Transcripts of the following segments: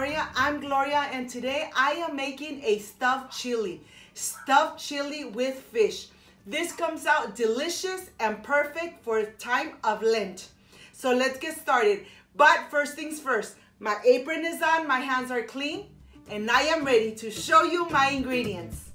Gloria. I'm Gloria, and today I am making a stuffed chili. Stuffed chili with fish. This comes out delicious and perfect for time of Lent. So let's get started. But first things first, my apron is on, my hands are clean, and I am ready to show you my ingredients.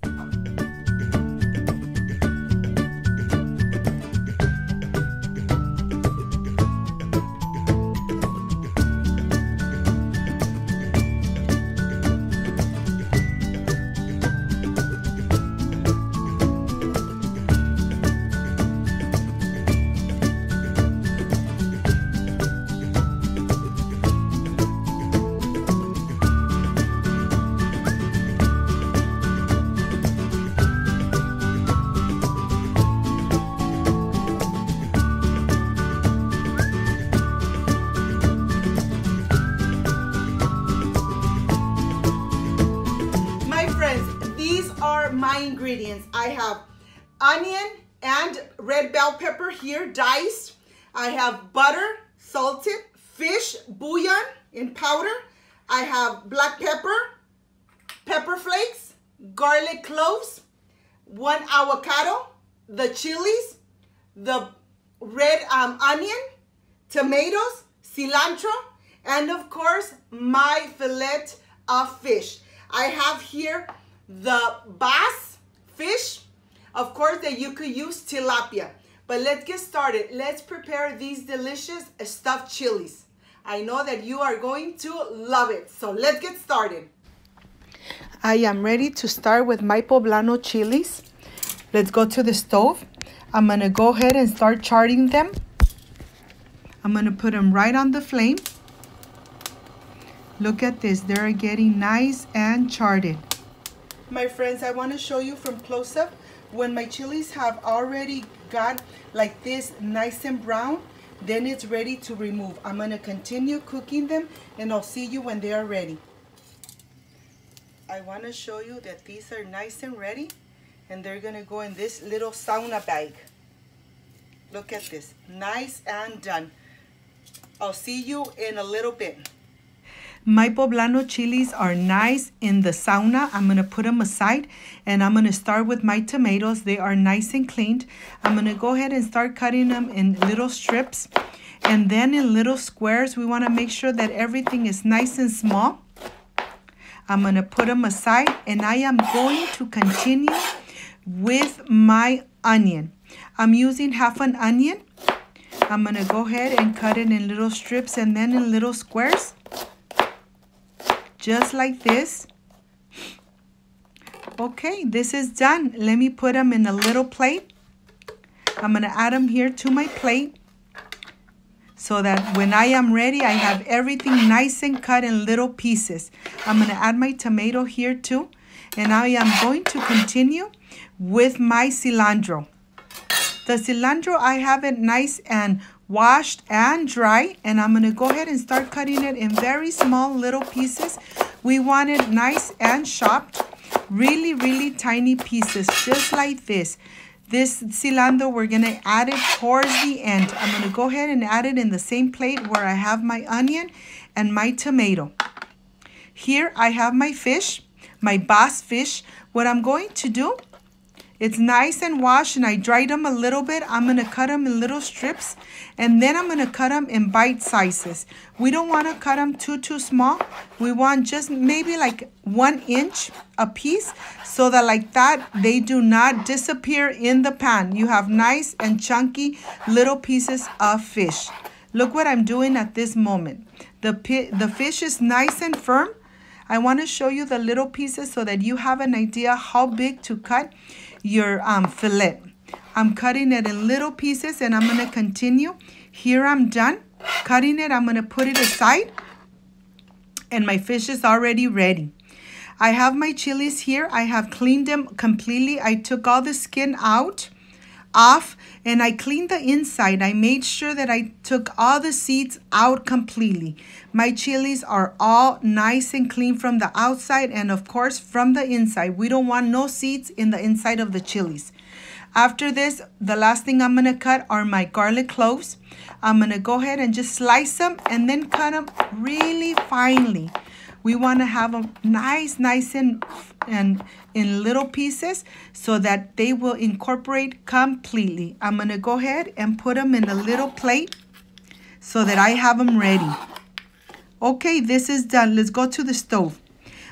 These are my ingredients. I have onion and red bell pepper here diced. I have butter, salted, fish bouillon in powder. I have black pepper, pepper flakes, garlic cloves, 1 avocado, the chilies, the red onion, tomatoes, cilantro, and of course my fillet of fish. I have here the bass fish, of course, that you could use tilapia. But let's get started. Let's prepare these delicious stuffed chilies. I know that you are going to love it. So let's get started. I am ready to start with my poblano chilies. Let's go to the stove. I'm going to go ahead and start charring them. I'm going to put them right on the flame. Look at this. They're getting nice and charred. My friends, I want to show you from close-up when my chilies have already got like this nice and brown, then it's ready to remove. I'm going to continue cooking them and I'll see you when they are ready. I want to show you that these are nice and ready and they're going to go in this little sauna bag. Look at this, nice and done. I'll see you in a little bit. My poblano chilies are nice in the sauna. I'm going to put them aside and I'm going to start with my tomatoes. They are nice and cleaned. I'm going to go ahead and start cutting them in little strips and then in little squares. We want to make sure that everything is nice and small. I'm going to put them aside and I am going to continue with my onion. I'm using half an onion. I'm going to go ahead and cut it in little strips and then in little squares. Just like this. Okay, this is done. Let me put them in a little plate. I'm going to add them here to my plate so that when I am ready, I have everything nice and cut in little pieces. I'm going to add my tomato here too. And I am going to continue with my cilantro. The cilantro, I have it nice and washed and dry, and I'm going to go ahead and start cutting it in very small little pieces. We want it nice and chopped, really tiny pieces, just like this. This cilantro, we're going to add it towards the end. I'm going to go ahead and add it in the same plate where I have my onion and my tomato. Here I have my fish, my bass fish. What I'm going to do, it's nice and washed and I dried them a little bit. I'm going to cut them in little strips and then I'm going to cut them in bite sizes. We don't want to cut them too small. We want just maybe like 1 inch a piece so that like that they do not disappear in the pan. You have nice and chunky little pieces of fish. Look what I'm doing at this moment. The fish is nice and firm. I want to show you the little pieces so that you have an idea how big to cut your fillet. I'm cutting it in little pieces and I'm going to continue. Here I'm done cutting it. I'm going to put it aside and my fish is already ready. I have my chilies here. I have cleaned them completely. I took all the skin off and I cleaned the inside. I made sure that I took all the seeds out completely. My chilies are all nice and clean from the outside and of course from the inside. We don't want no seeds in the inside of the chilies. After this, the last thing I'm going to cut are my garlic cloves. I'm going to go ahead and just slice them and then cut them really finely. We want to have them nice and in little pieces so that they will incorporate completely. I'm going to go ahead and put them in a little plate so that I have them ready. Okay, this is done. Let's go to the stove.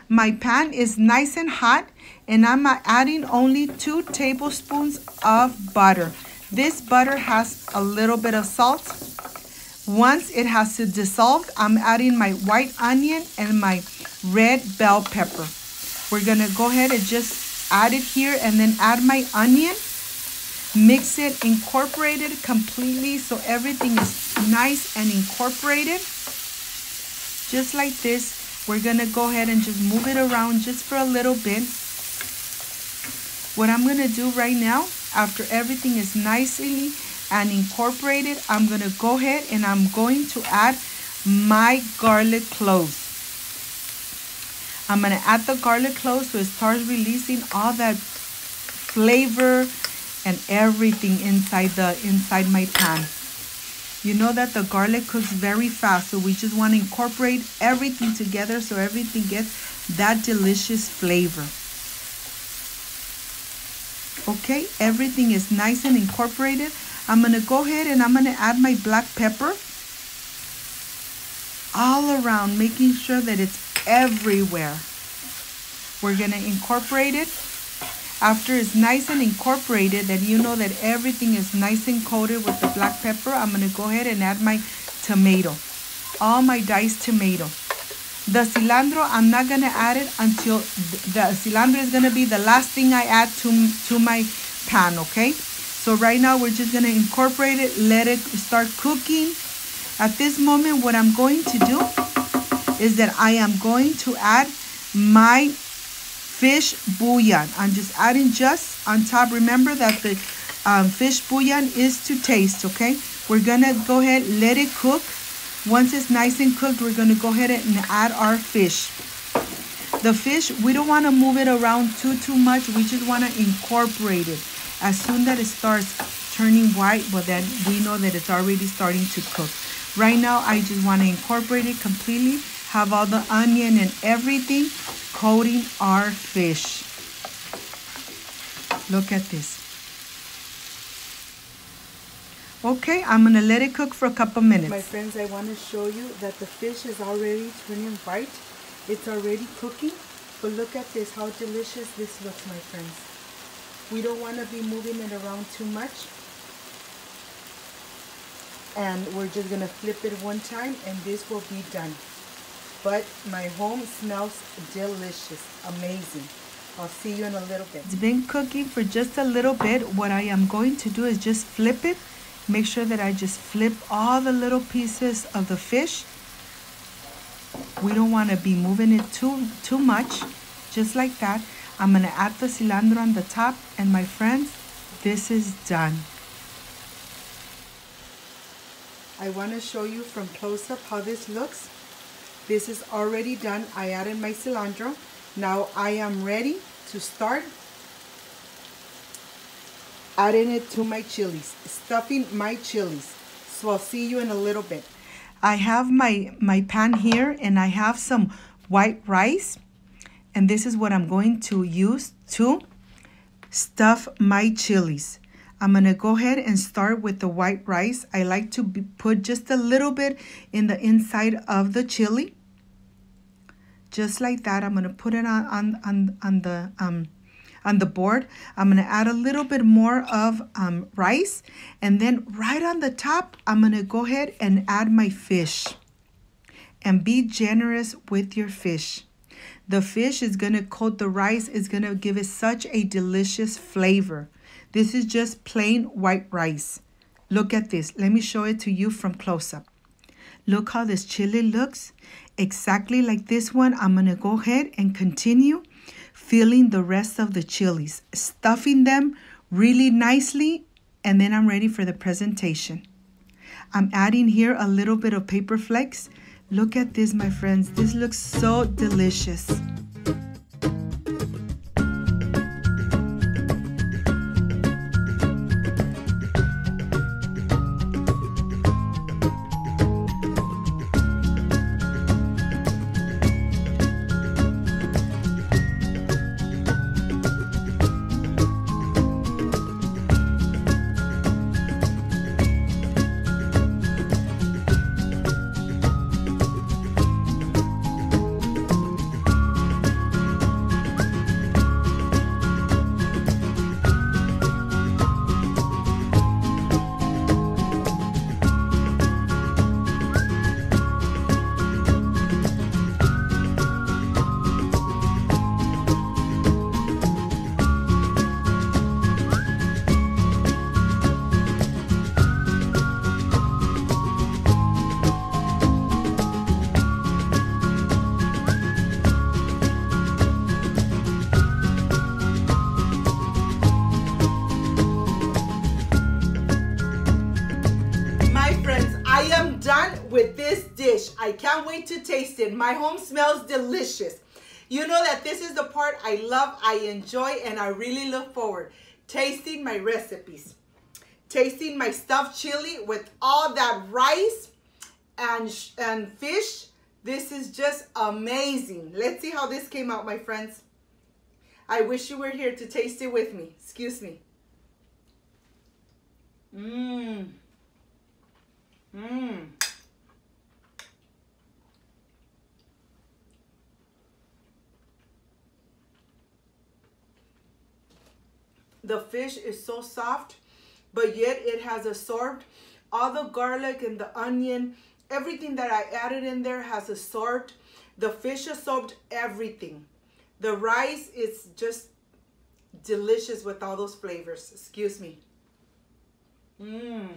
My pan is nice and hot, and I'm adding only 2 tablespoons of butter. This butter has a little bit of salt. Once it has to dissolve, I'm adding my white onion and my red bell pepper. We're gonna go ahead and just add it here and then add my onion. Mix it, incorporate it completely so everything is nice and incorporated. Just like this. We're gonna go ahead and just move it around just for a little bit. What I'm gonna do right now, after everything is nicely and incorporated, I'm gonna go ahead and I'm going to add my garlic cloves. I'm gonna add the garlic cloves so it starts releasing all that flavor and everything inside my pan. You know that the garlic cooks very fast, so we just want to incorporate everything together so everything gets that delicious flavor. Okay, everything is nice and incorporated. I'm going to go ahead and I'm going to add my black pepper all around, making sure that it's everywhere. We're going to incorporate it. After it's nice and incorporated, that you know that everything is nice and coated with the black pepper, I'm going to go ahead and add my tomato, all my diced tomato. The cilantro, I'm not going to add it until the cilantro is going to be the last thing I add to my pan, okay? So right now we're just going to incorporate it, let it start cooking. At this moment, what I'm going to do is that I am going to add my fish bouillon. I'm just adding just on top. Remember that the fish bouillon is to taste, okay? We're gonna go ahead, let it cook. Once it's nice and cooked, we're gonna go ahead and add our fish. The fish, we don't wanna move it around too much. We just wanna incorporate it. As soon as it starts turning white, well then we know that it's already starting to cook. Right now, I just wanna incorporate it completely, have all the onion and everything coating our fish. Look at this. Okay, I'm gonna let it cook for a couple minutes. My friends, I want to show you that the fish is already turning white. It's already cooking, but look at this, how delicious this looks, my friends. We don't want to be moving it around too much. And we're just gonna flip it one time and this will be done. But my home smells delicious, amazing. I'll see you in a little bit. It's been cooking for just a little bit. What I am going to do is just flip it. Make sure that I just flip all the little pieces of the fish. We don't want to be moving it too much. Just like that. I'm going to add the cilantro on the top. And my friends, this is done. I want to show you from close up how this looks. This is already done. I added my cilantro. Now I am ready to start adding it to my chilies, stuffing my chilies. So I'll see you in a little bit. I have my pan here and I have some white rice. And this is what I'm going to use to stuff my chilies. I'm going to go ahead and start with the white rice. I like to put just a little bit in the inside of the chili. Just like that. I'm going to put it on the board. I'm going to add a little bit more of rice. And then right on the top, I'm going to go ahead and add my fish. And be generous with your fish. The fish is going to coat the rice. It's going to give it such a delicious flavor. This is just plain white rice. Look at this. Let me show it to you from close up. Look how this chili looks. Exactly like this one. I'm going to go ahead and continue filling the rest of the chilies, stuffing them really nicely, and then I'm ready for the presentation. I'm adding here a little bit of paper flakes. Look at this, my friends. This looks so delicious. I can't wait to taste it. My home smells delicious. You know that this is the part I love, I enjoy, and I really look forward. Tasting my recipes. Tasting my stuffed chili with all that rice and fish. This is just amazing. Let's see how this came out, my friends. I wish you were here to taste it with me. Excuse me. Mmm. Mmm. The fish is so soft, but yet it has absorbed all the garlic and the onion. Everything that I added in there has absorbed. The fish absorbed everything. The rice is just delicious with all those flavors. Excuse me. Mmm.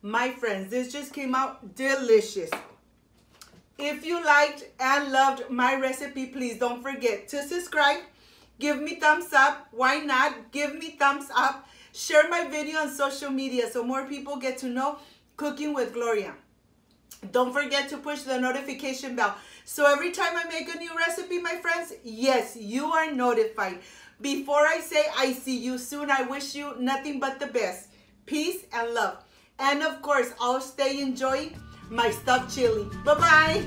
My friends, this just came out delicious. If you liked and loved my recipe, please don't forget to subscribe. Give me thumbs up. Why not? Give me thumbs up. Share my video on social media so more people get to know Cooking with Gloria. Don't forget to push the notification bell. So every time I make a new recipe, my friends, yes, you are notified. Before I say I see you soon, I wish you nothing but the best. Peace and love. And of course, I'll stay enjoying my stuffed chili. Bye-bye.